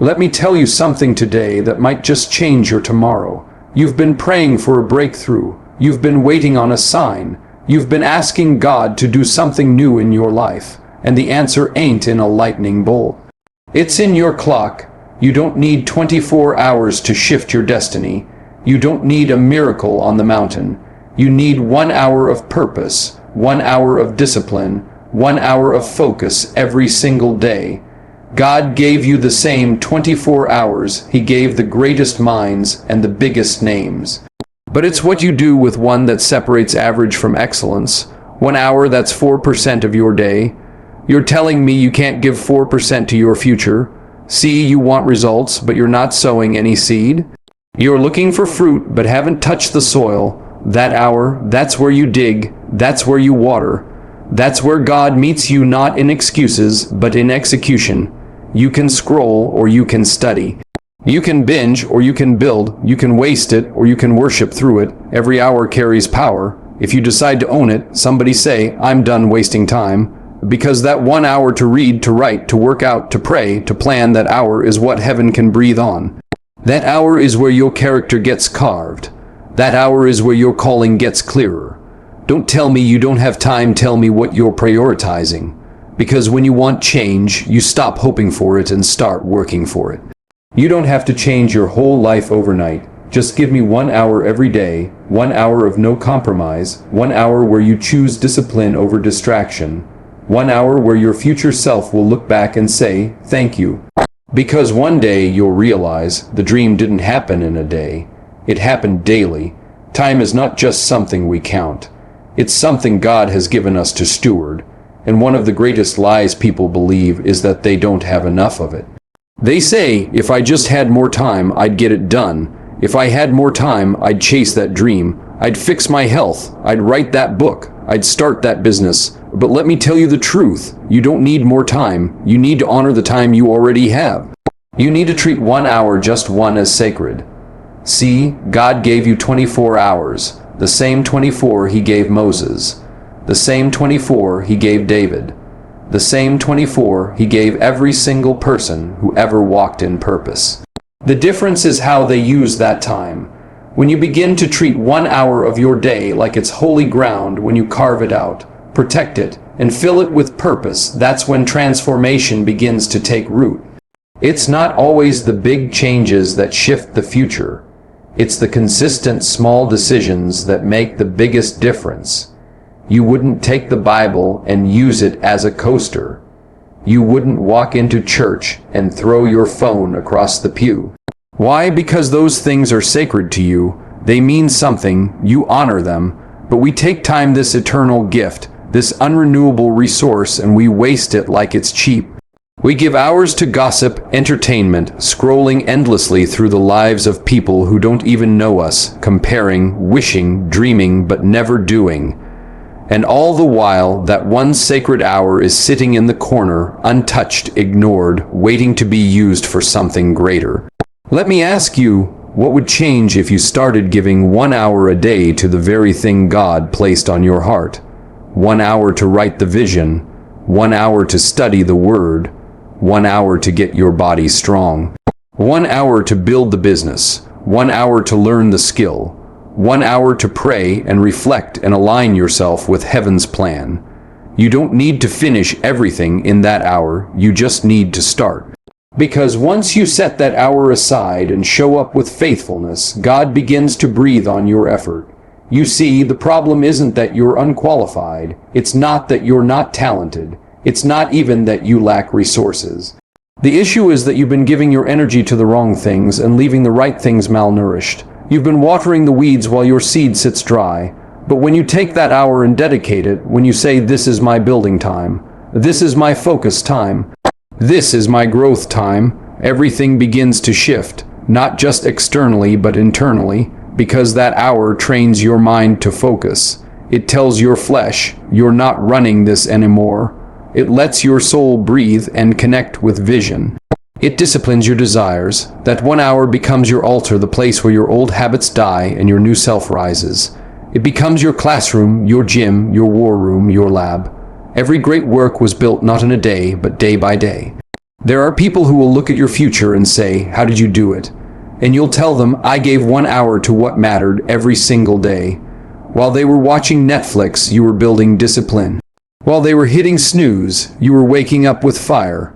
Let me tell you something today that might just change your tomorrow. You've been praying for a breakthrough. You've been waiting on a sign. You've been asking God to do something new in your life. And the answer ain't in a lightning bolt. It's in your clock. You don't need 24 hours to shift your destiny. You don't need a miracle on the mountain. You need 1 hour of purpose, 1 hour of discipline, 1 hour of focus every single day. God gave you the same 24 hours He gave the greatest minds and the biggest names. But it's what you do with one that separates average from excellence. 1 hour, that's 4% of your day. You're telling me you can't give 4% to your future. See, you want results, but you're not sowing any seed. You're looking for fruit, but haven't touched the soil. That hour, that's where you dig, that's where you water. That's where God meets you, not in excuses, but in execution. You can scroll or you can study. You can binge or you can build. You can waste it or you can worship through it. Every hour carries power. If you decide to own it, somebody say, I'm done wasting time. Because that 1 hour to read, to write, to work out, to pray, to plan, that hour is what heaven can breathe on. That hour is where your character gets carved. That hour is where your calling gets clearer. Don't tell me you don't have time, tell me what you're prioritizing. Because when you want change, you stop hoping for it and start working for it. You don't have to change your whole life overnight. Just give me 1 hour every day, 1 hour of no compromise, 1 hour where you choose discipline over distraction, 1 hour where your future self will look back and say, thank you. Because one day you'll realize the dream didn't happen in a day. It happened daily. Time is not just something we count. It's something God has given us to steward. And one of the greatest lies people believe is that they don't have enough of it. They say, if I just had more time, I'd get it done. If I had more time, I'd chase that dream. I'd fix my health. I'd write that book. I'd start that business. But let me tell you the truth. You don't need more time. You need to honor the time you already have. You need to treat 1 hour, just one, as sacred. See, God gave you 24 hours. The same 24 He gave Moses. The same 24 He gave David. The same 24 He gave every single person who ever walked in purpose. The difference is how they use that time. When you begin to treat 1 hour of your day like it's holy ground, when you carve it out, protect it, and fill it with purpose, that's when transformation begins to take root. It's not always the big changes that shift the future. It's the consistent small decisions that make the biggest difference. You wouldn't take the Bible and use it as a coaster. You wouldn't walk into church and throw your phone across the pew. Why? Because those things are sacred to you. They mean something. You honor them. But we take time, this eternal gift, this unrenewable resource, and we waste it like it's cheap. We give hours to gossip, entertainment, scrolling endlessly through the lives of people who don't even know us, comparing, wishing, dreaming, but never doing. And all the while, that one sacred hour is sitting in the corner, untouched, ignored, waiting to be used for something greater. Let me ask you, what would change if you started giving 1 hour a day to the very thing God placed on your heart? 1 hour to write the vision, 1 hour to study the Word, 1 hour to get your body strong, 1 hour to build the business, 1 hour to learn the skill, 1 hour to pray and reflect and align yourself with heaven's plan. You don't need to finish everything in that hour, you just need to start. Because once you set that hour aside and show up with faithfulness, God begins to breathe on your effort. You see, the problem isn't that you're unqualified. It's not that you're not talented. It's not even that you lack resources. The issue is that you've been giving your energy to the wrong things and leaving the right things malnourished. You've been watering the weeds while your seed sits dry. But when you take that hour and dedicate it, when you say, this is my building time, this is my focus time, this is my growth time, everything begins to shift, not just externally but internally, because that hour trains your mind to focus. It tells your flesh, you're not running this anymore. It lets your soul breathe and connect with vision. It disciplines your desires. That 1 hour becomes your altar, the place where your old habits die and your new self rises. It becomes your classroom, your gym, your war room, your lab. Every great work was built not in a day, but day by day. There are people who will look at your future and say, "How did you do it?" And you'll tell them, "I gave 1 hour to what mattered every single day." While they were watching Netflix, you were building discipline. While they were hitting snooze, you were waking up with fire.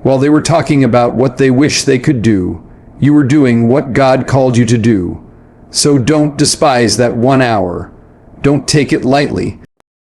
While they were talking about what they wish they could do, you were doing what God called you to do. So don't despise that 1 hour. Don't take it lightly.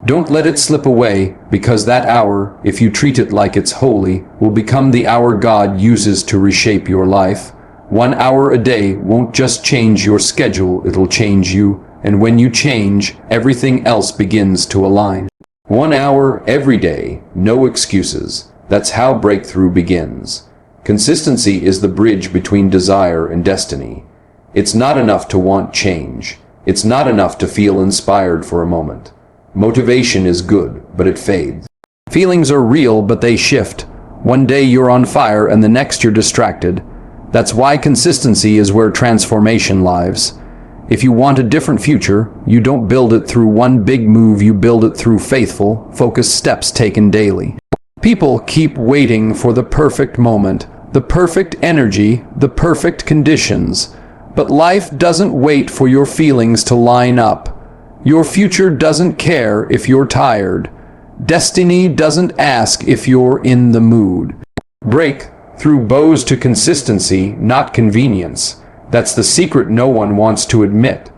Don't let it slip away, because that hour, if you treat it like it's holy, will become the hour God uses to reshape your life. 1 hour a day won't just change your schedule, it'll change you. And when you change, everything else begins to align. 1 hour every day, no excuses. That's how breakthrough begins. Consistency is the bridge between desire and destiny. It's not enough to want change. It's not enough to feel inspired for a moment. Motivation is good, but it fades. Feelings are real, but they shift. One day you're on fire and the next you're distracted. That's why consistency is where transformation lives. If you want a different future, you don't build it through one big move, you build it through faithful, focused steps taken daily. People keep waiting for the perfect moment, the perfect energy, the perfect conditions. But life doesn't wait for your feelings to line up. Your future doesn't care if you're tired. Destiny doesn't ask if you're in the mood. Breakthrough bows to consistency, not convenience. That's the secret no one wants to admit.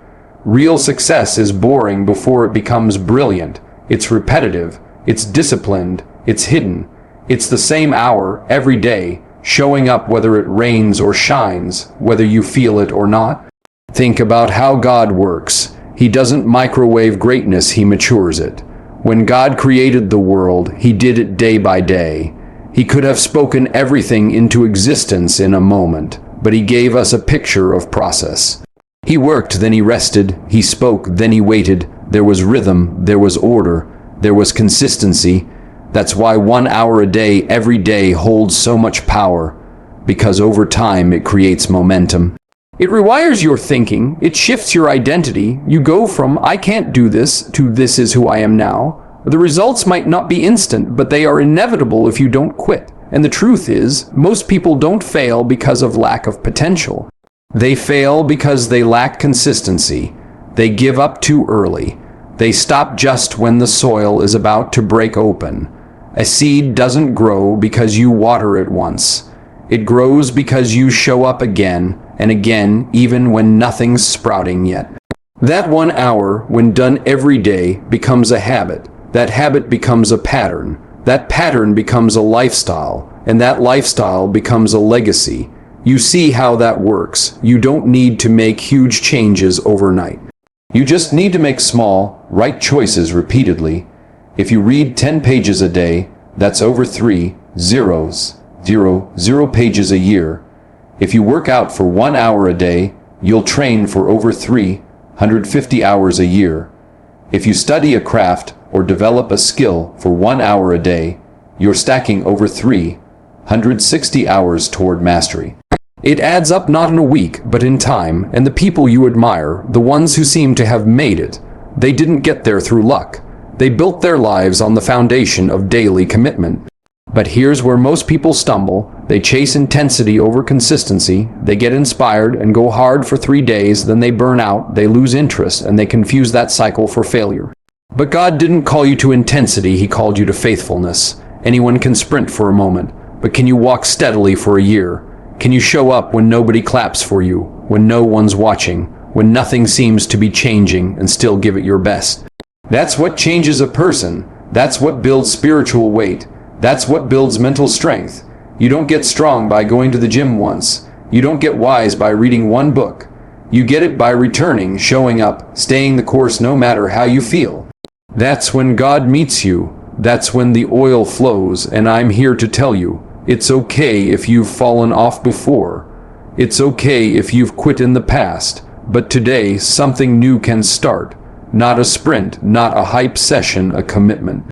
Real success is boring before it becomes brilliant. It's repetitive, it's disciplined, it's hidden. It's the same hour every day, showing up whether it rains or shines, whether you feel it or not. Think about how God works. He doesn't microwave greatness, he matures it. When God created the world, he did it day by day. He could have spoken everything into existence in a moment, but he gave us a picture of process. He worked, then he rested. He spoke, then he waited. There was rhythm, there was order, there was consistency. That's why 1 hour a day, every day, holds so much power, because over time it creates momentum. It rewires your thinking, it shifts your identity. You go from "I can't do this" to "this is who I am now." The results might not be instant, but they are inevitable if you don't quit. And the truth is, most people don't fail because of lack of potential. They fail because they lack consistency. They give up too early. They stop just when the soil is about to break open. A seed doesn't grow because you water it once. It grows because you show up again and again, even when nothing's sprouting yet. That 1 hour, when done every day, becomes a habit. That habit becomes a pattern. That pattern becomes a lifestyle. And that lifestyle becomes a legacy. You see how that works. You don't need to make huge changes overnight. You just need to make small, right choices repeatedly. If you read 10 pages a day, that's over 3,000 pages a year. If you work out for 1 hour a day, you'll train for over 350 hours a year. If you study a craft or develop a skill for 1 hour a day, you're stacking over 360 hours toward mastery. It adds up not in a week, but in time, and the people you admire, the ones who seem to have made it, they didn't get there through luck. They built their lives on the foundation of daily commitment. But here's where most people stumble. They chase intensity over consistency. They get inspired and go hard for 3 days, then they burn out, they lose interest, and they confuse that cycle for failure. But God didn't call you to intensity, he called you to faithfulness. Anyone can sprint for a moment, but can you walk steadily for a year? Can you show up when nobody claps for you, when no one's watching, when nothing seems to be changing, and still give it your best? That's what changes a person. That's what builds spiritual weight. That's what builds mental strength. You don't get strong by going to the gym once. You don't get wise by reading one book. You get it by returning, showing up, staying the course no matter how you feel. That's when God meets you. That's when the oil flows, and I'm here to tell you, it's okay if you've fallen off before. It's okay if you've quit in the past. But today, something new can start. Not a sprint, not a hype session, a commitment.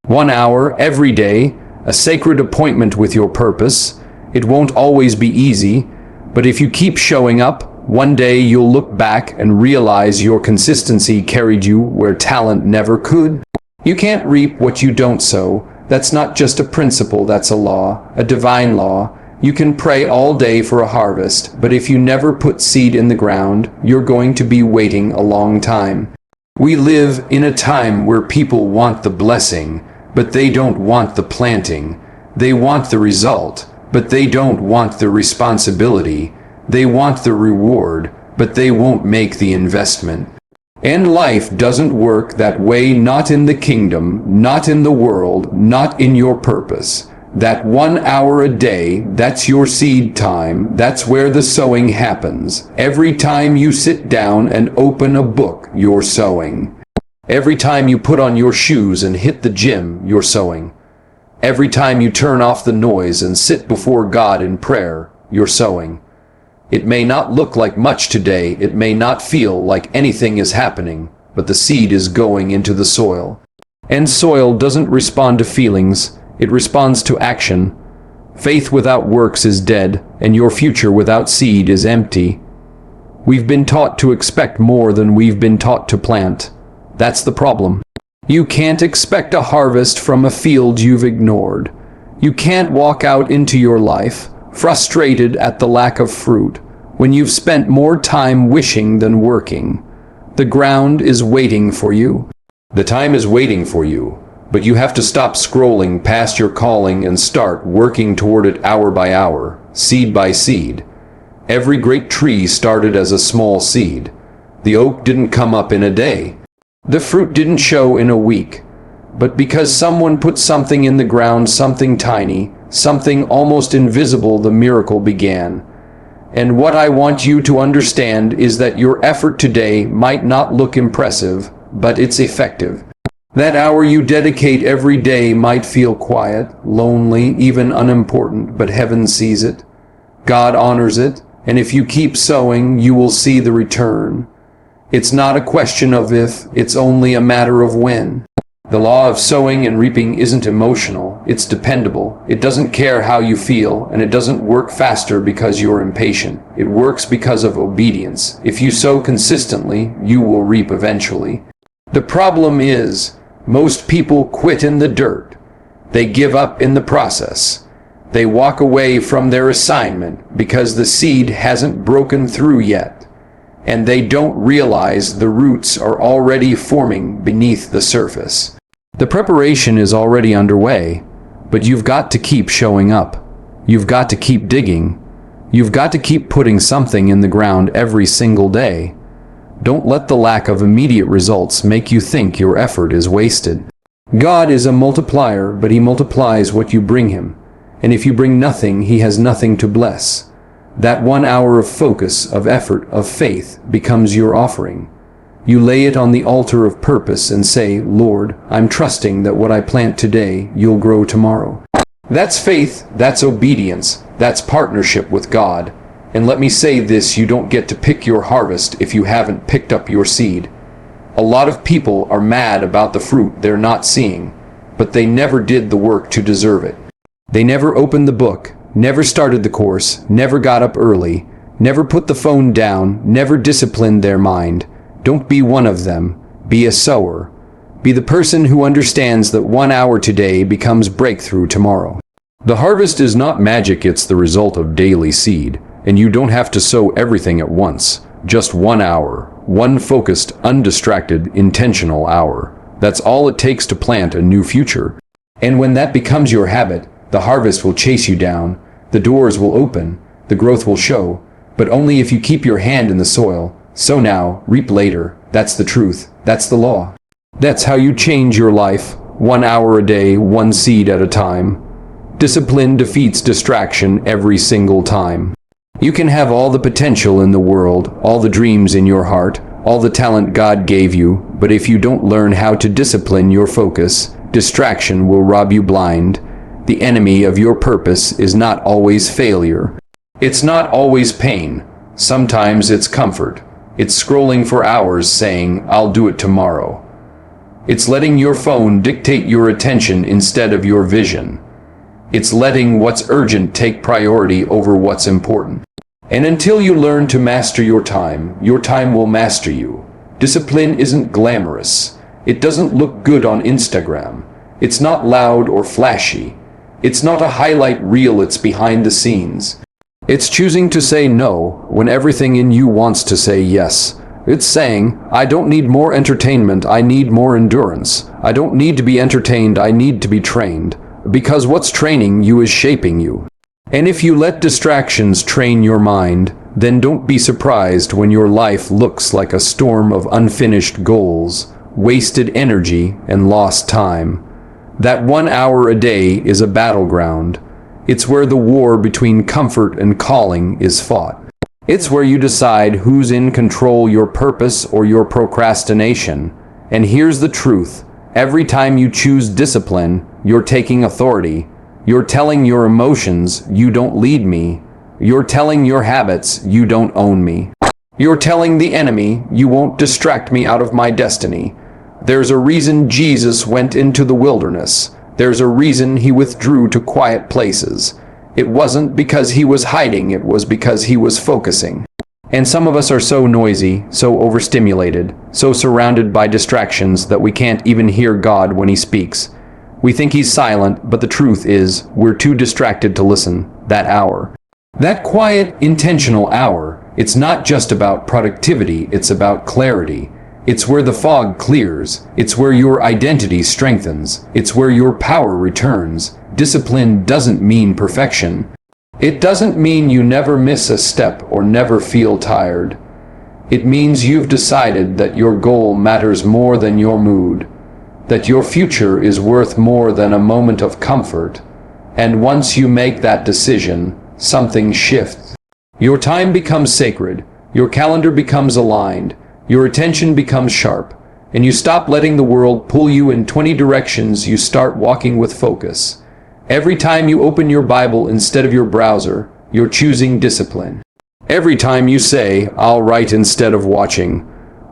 1 hour every day, a sacred appointment with your purpose. It won't always be easy, but if you keep showing up, one day you'll look back and realize your consistency carried you where talent never could. You can't reap what you don't sow. That's not just a principle, that's a law, a divine law. You can pray all day for a harvest, but if you never put seed in the ground, you're going to be waiting a long time. We live in a time where people want the blessing, but they don't want the planting. They want the result, but they don't want the responsibility. They want the reward, but they won't make the investment. And life doesn't work that way, not in the kingdom, not in the world, not in your purpose. That 1 hour a day, that's your seed time. That's where the sowing happens. Every time you sit down and open a book, you're sowing. Every time you put on your shoes and hit the gym, you're sowing. Every time you turn off the noise and sit before God in prayer, you're sowing. It may not look like much today, it may not feel like anything is happening, but the seed is going into the soil. And soil doesn't respond to feelings, it responds to action. Faith without works is dead, and your future without seed is empty. We've been taught to expect more than we've been taught to plant. That's the problem. You can't expect a harvest from a field you've ignored. You can't walk out into your life frustrated at the lack of fruit when you've spent more time wishing than working. The ground is waiting for you. The time is waiting for you, but you have to stop scrolling past your calling and start working toward it hour by hour, seed by seed. Every great tree started as a small seed. The oak didn't come up in a day. The fruit didn't show in a week. But because someone put something in the ground, something tiny, something almost invisible, the miracle began. And what I want you to understand is that your effort today might not look impressive, but it's effective. That hour you dedicate every day might feel quiet, lonely, even unimportant, but heaven sees it. God honors it, and if you keep sowing, you will see the return. It's not a question of if, it's only a matter of when. The law of sowing and reaping isn't emotional, it's dependable. It doesn't care how you feel, and it doesn't work faster because you're impatient. It works because of obedience. If you sow consistently, you will reap eventually. The problem is, most people quit in the dirt. They give up in the process. They walk away from their assignment because the seed hasn't broken through yet, and they don't realize the roots are already forming beneath the surface. The preparation is already underway, but you've got to keep showing up. You've got to keep digging. You've got to keep putting something in the ground every single day. Don't let the lack of immediate results make you think your effort is wasted. God is a multiplier, but He multiplies what you bring Him. And if you bring nothing, He has nothing to bless. That 1 hour of focus, of effort, of faith becomes your offering. You lay it on the altar of purpose and say, Lord, I'm trusting that what I plant today, you'll grow tomorrow. That's faith, that's obedience, that's partnership with God. And let me say this, you don't get to pick your harvest if you haven't picked up your seed. A lot of people are mad about the fruit they're not seeing, but they never did the work to deserve it. They never opened the book, never started the course, never got up early, never put the phone down, never disciplined their mind. Don't be one of them. Be a sower. Be the person who understands that 1 hour today becomes breakthrough tomorrow. The harvest is not magic, it's the result of daily seed. And you don't have to sow everything at once. Just 1 hour. One focused, undistracted, intentional hour. That's all it takes to plant a new future. And when that becomes your habit, the harvest will chase you down. The doors will open. The growth will show. But only if you keep your hand in the soil. Sow now, reap later. That's the truth. That's the law. That's how you change your life. 1 hour a day, one seed at a time. Discipline defeats distraction every single time. You can have all the potential in the world, all the dreams in your heart, all the talent God gave you, but if you don't learn how to discipline your focus, distraction will rob you blind. The enemy of your purpose is not always failure. It's not always pain. Sometimes it's comfort. It's scrolling for hours saying, I'll do it tomorrow. It's letting your phone dictate your attention instead of your vision. It's letting what's urgent take priority over what's important. And until you learn to master your time will master you. Discipline isn't glamorous. It doesn't look good on Instagram. It's not loud or flashy. It's not a highlight reel, it's behind the scenes. It's choosing to say no when everything in you wants to say yes. It's saying, I don't need more entertainment, I need more endurance. I don't need to be entertained, I need to be trained. Because what's training you is shaping you. And if you let distractions train your mind, then don't be surprised when your life looks like a storm of unfinished goals, wasted energy, and lost time. That 1 hour a day is a battleground. It's where the war between comfort and calling is fought. It's where you decide who's in control, your purpose or your procrastination. And here's the truth. Every time you choose discipline, you're taking authority. You're telling your emotions, you don't lead me. You're telling your habits, you don't own me. You're telling the enemy, you won't distract me out of my destiny. There's a reason Jesus went into the wilderness. There's a reason he withdrew to quiet places. It wasn't because he was hiding, it was because he was focusing. And some of us are so noisy, so overstimulated, so surrounded by distractions that we can't even hear God when he speaks. We think he's silent, but the truth is, we're too distracted to listen that hour. That quiet, intentional hour, it's not just about productivity, it's about clarity. It's where the fog clears. It's where your identity strengthens. It's where your power returns. Discipline doesn't mean perfection. It doesn't mean you never miss a step or never feel tired. It means you've decided that your goal matters more than your mood, that your future is worth more than a moment of comfort. And once you make that decision, something shifts. Your time becomes sacred. Your calendar becomes aligned. Your attention becomes sharp, and you stop letting the world pull you in 20 directions. You start walking with focus. Every time you open your Bible instead of your browser, you're choosing discipline. Every time you say, I'll write instead of watching,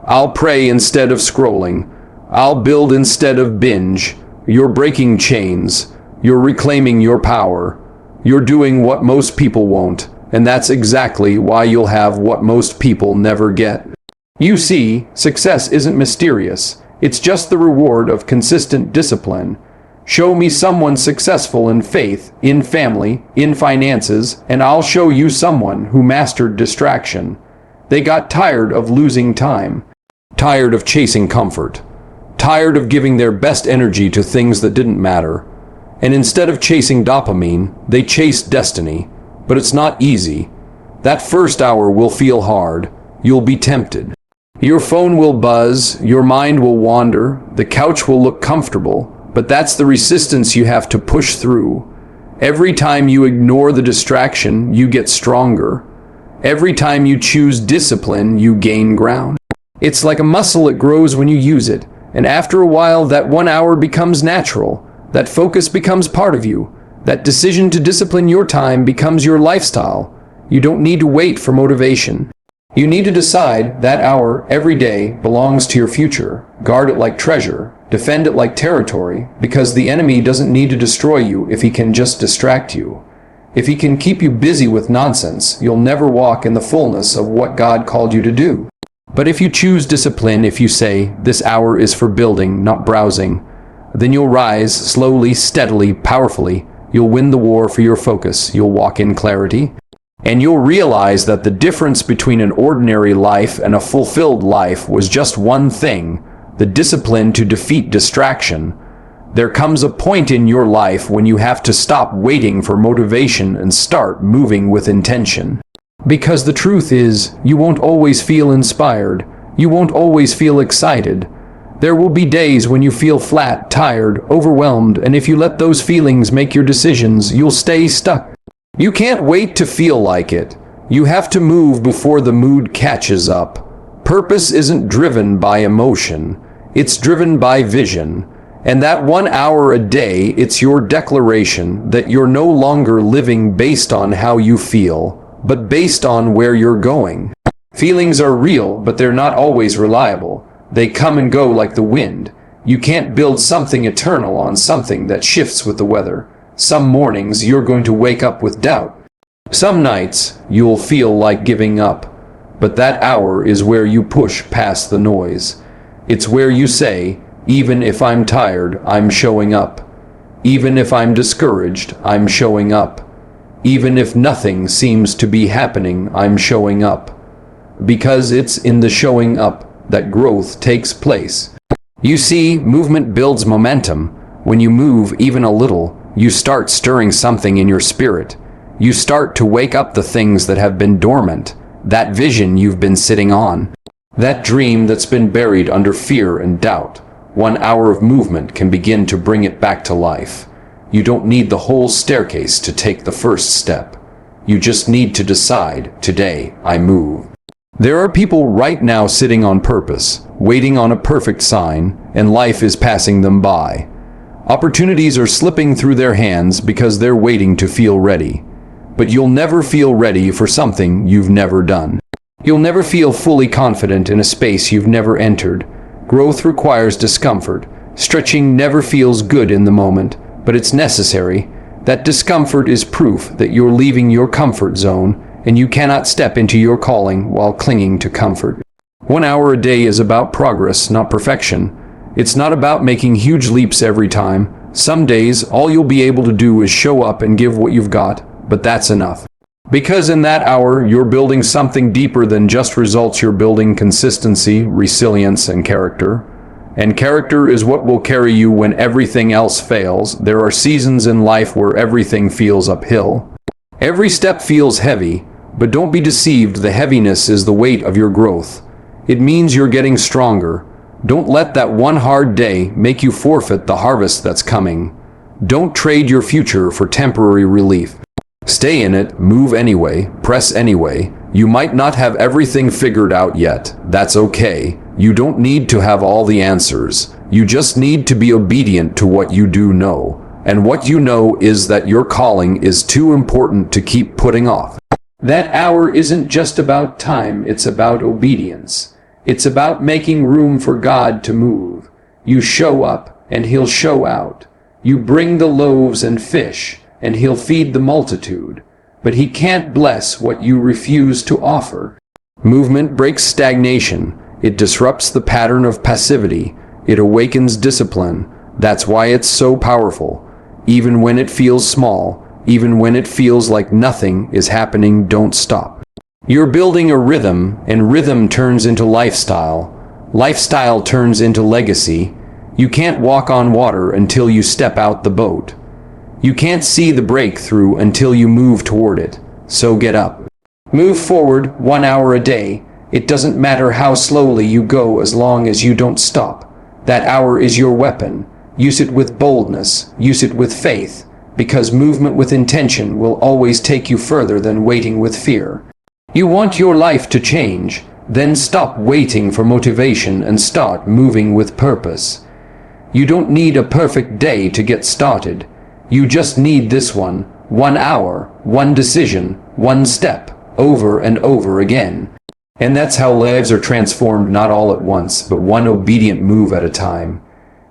I'll pray instead of scrolling, I'll build instead of binge, you're breaking chains, you're reclaiming your power, you're doing what most people won't, and that's exactly why you'll have what most people never get. You see, success isn't mysterious. It's just the reward of consistent discipline. Show me someone successful in faith, in family, in finances, and I'll show you someone who mastered distraction. They got tired of losing time, tired of chasing comfort, tired of giving their best energy to things that didn't matter. And instead of chasing dopamine, they chased destiny. But it's not easy. That first hour will feel hard. You'll be tempted. Your phone will buzz, your mind will wander, the couch will look comfortable, but that's the resistance you have to push through. Every time you ignore the distraction, you get stronger. Every time you choose discipline, you gain ground. It's like a muscle, it grows when you use it, and after a while that 1 hour becomes natural. That focus becomes part of you. That decision to discipline your time becomes your lifestyle. You don't need to wait for motivation. You need to decide that hour every day belongs to your future. Guard it like treasure. Defend it like territory, because the enemy doesn't need to destroy you if he can just distract you. If he can keep you busy with nonsense, you'll never walk in the fullness of what God called you to do. But if you choose discipline, if you say, this hour is for building, not browsing, then you'll rise slowly, steadily, powerfully. You'll win the war for your focus. You'll walk in clarity. And you'll realize that the difference between an ordinary life and a fulfilled life was just one thing, the discipline to defeat distraction. There comes a point in your life when you have to stop waiting for motivation and start moving with intention. Because the truth is, you won't always feel inspired. You won't always feel excited. There will be days when you feel flat, tired, overwhelmed, and if you let those feelings make your decisions, you'll stay stuck. You can't wait to feel like it. You have to move before the mood catches up. Purpose isn't driven by emotion. It's driven by vision. And that 1 hour a day, it's your declaration that you're no longer living based on how you feel, but based on where you're going. Feelings are real, but they're not always reliable. They come and go like the wind. You can't build something eternal on something that shifts with the weather. Some mornings you're going to wake up with doubt. Some nights you'll feel like giving up. But that hour is where you push past the noise. It's where you say, Even if I'm tired, I'm showing up. Even if I'm discouraged, I'm showing up. Even if nothing seems to be happening, I'm showing up. Because it's in the showing up that growth takes place. You see, movement builds momentum. When you move even a little, you start stirring something in your spirit. You start to wake up the things that have been dormant, that vision you've been sitting on, that dream that's been buried under fear and doubt. 1 hour of movement can begin to bring it back to life. You don't need the whole staircase to take the first step. You just need to decide, today, I move. There are people right now sitting on purpose, waiting on a perfect sign, and life is passing them by. Opportunities are slipping through their hands because they're waiting to feel ready. But you'll never feel ready for something you've never done. You'll never feel fully confident in a space you've never entered. Growth requires discomfort. Stretching never feels good in the moment, but it's necessary. That discomfort is proof that you're leaving your comfort zone, and you cannot step into your calling while clinging to comfort. 1 hour a day is about progress, not perfection. It's not about making huge leaps every time. Some days, all you'll be able to do is show up and give what you've got, but that's enough. Because in that hour, you're building something deeper than just results. You're building consistency, resilience, and character. And character is what will carry you when everything else fails. There are seasons in life where everything feels uphill. Every step feels heavy, but don't be deceived. The heaviness is the weight of your growth. It means you're getting stronger. Don't let that one hard day make you forfeit the harvest that's coming. Don't trade your future for temporary relief. Stay in it, move anyway, press anyway. You might not have everything figured out yet. That's okay. You don't need to have all the answers. You just need to be obedient to what you do know. And what you know is that your calling is too important to keep putting off. That hour isn't just about time, it's about obedience. It's about making room for God to move. You show up, and He'll show out. You bring the loaves and fish, and He'll feed the multitude. But He can't bless what you refuse to offer. Movement breaks stagnation. It disrupts the pattern of passivity. It awakens discipline. That's why it's so powerful. Even when it feels small, even when it feels like nothing is happening, don't stop. You're building a rhythm, and rhythm turns into lifestyle. Lifestyle turns into legacy. You can't walk on water until you step out the boat. You can't see the breakthrough until you move toward it. So get up. Move forward 1 hour a day. It doesn't matter how slowly you go as long as you don't stop. That hour is your weapon. Use it with boldness. Use it with faith. Because movement with intention will always take you further than waiting with fear. You want your life to change? Then stop waiting for motivation and start moving with purpose. You don't need a perfect day to get started. You just need this one. 1 hour, one decision, one step, over and over again. And that's how lives are transformed, not all at once, but one obedient move at a time.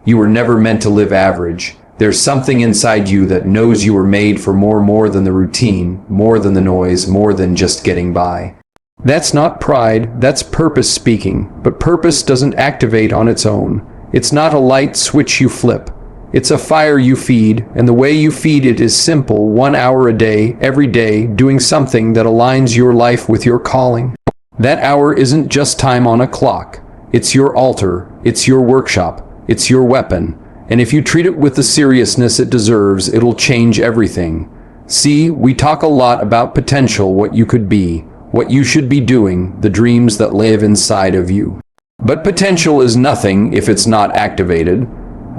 You were never meant to live average. There's something inside you that knows you were made for more than the routine, more than the noise, more than just getting by. That's not pride, that's purpose speaking, but purpose doesn't activate on its own. It's not a light switch you flip. It's a fire you feed, and the way you feed it is simple. 1 hour a day, every day, doing something that aligns your life with your calling. That hour isn't just time on a clock. It's your altar, it's your workshop, it's your weapon. And if you treat it with the seriousness it deserves, it'll change everything. See, we talk a lot about potential, what you could be, what you should be doing, the dreams that live inside of you. But potential is nothing if it's not activated.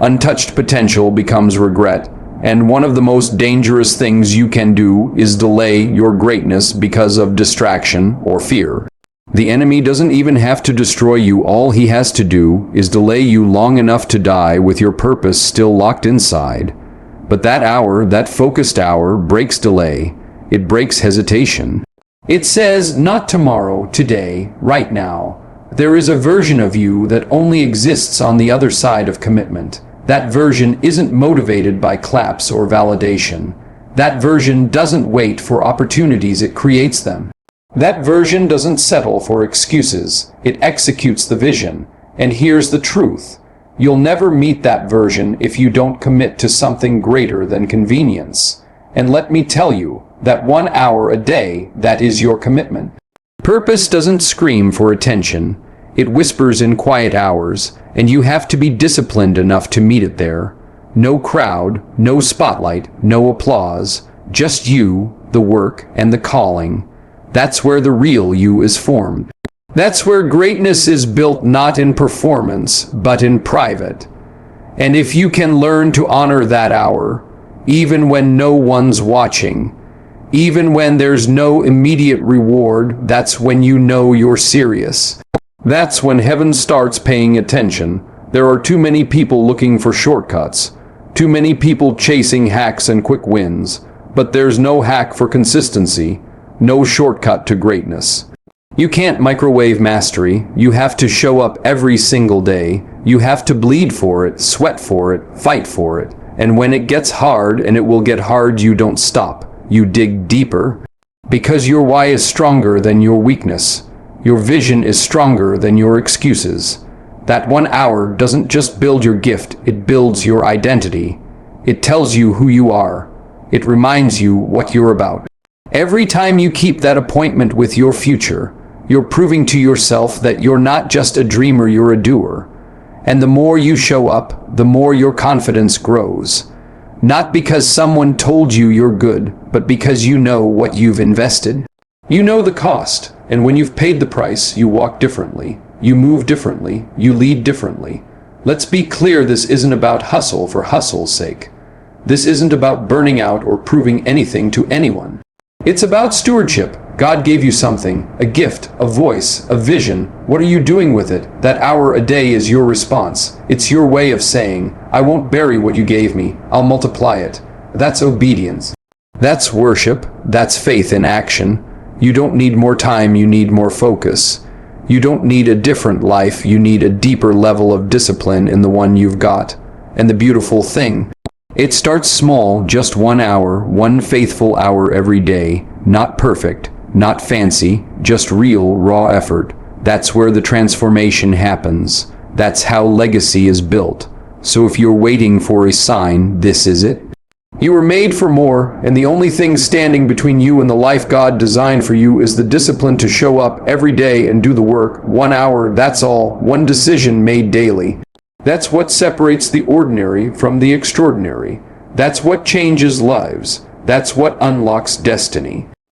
Untouched potential becomes regret, and one of the most dangerous things you can do is delay your greatness because of distraction or fear. The enemy doesn't even have to destroy you. All he has to do is delay you long enough to die with your purpose still locked inside. But that hour, that focused hour, breaks delay. It breaks hesitation. It says, not tomorrow, today, right now. There is a version of you that only exists on the other side of commitment. That version isn't motivated by claps or validation. That version doesn't wait for opportunities, it creates them. That version doesn't settle for excuses. It executes the vision. And here's the truth. You'll never meet that version if you don't commit to something greater than convenience. And let me tell you, that 1 hour a day, that is your commitment. Purpose doesn't scream for attention. It whispers in quiet hours, and you have to be disciplined enough to meet it there. No crowd, no spotlight, no applause, just you, the work, and the calling. That's where the real you is formed. That's where greatness is built, not in performance, but in private. And if you can learn to honor that hour, even when no one's watching, even when there's no immediate reward, that's when you know you're serious. That's when heaven starts paying attention. There are too many people looking for shortcuts, too many people chasing hacks and quick wins, but there's no hack for consistency, no shortcut to greatness. You can't microwave mastery. You have to show up every single day. You have to bleed for it, sweat for it, fight for it. And when it gets hard, and it will get hard, you don't stop. You dig deeper, because your why is stronger than your weakness. Your vision is stronger than your excuses. That 1 hour doesn't just build your gift, it builds your identity. It tells you who you are. It reminds you what you're about. Every time you keep that appointment with your future, you're proving to yourself that you're not just a dreamer, you're a doer. And the more you show up, the more your confidence grows. Not because someone told you you're good, but because you know what you've invested. You know the cost, and when you've paid the price, you walk differently, you move differently, you lead differently. Let's be clear, this isn't about hustle for hustle's sake. This isn't about burning out or proving anything to anyone. It's about stewardship. God gave you something, a gift, a voice, a vision. What are you doing with it? That hour a day is your response. It's your way of saying, I won't bury what you gave me, I'll multiply it. That's obedience. That's worship. That's faith in action. You don't need more time, you need more focus. You don't need a different life, you need a deeper level of discipline in the one you've got. And the beautiful thing, it starts small, just 1 hour, one faithful hour every day, not perfect, not fancy, just real, raw effort. That's where the transformation happens. That's how legacy is built. So if you're waiting for a sign, this is it. You were made for more, and the only thing standing between you and the life God designed for you is the discipline to show up every day and do the work. 1 hour, that's all. One decision made daily. That's what separates the ordinary from the extraordinary. That's what changes lives. That's what unlocks destiny.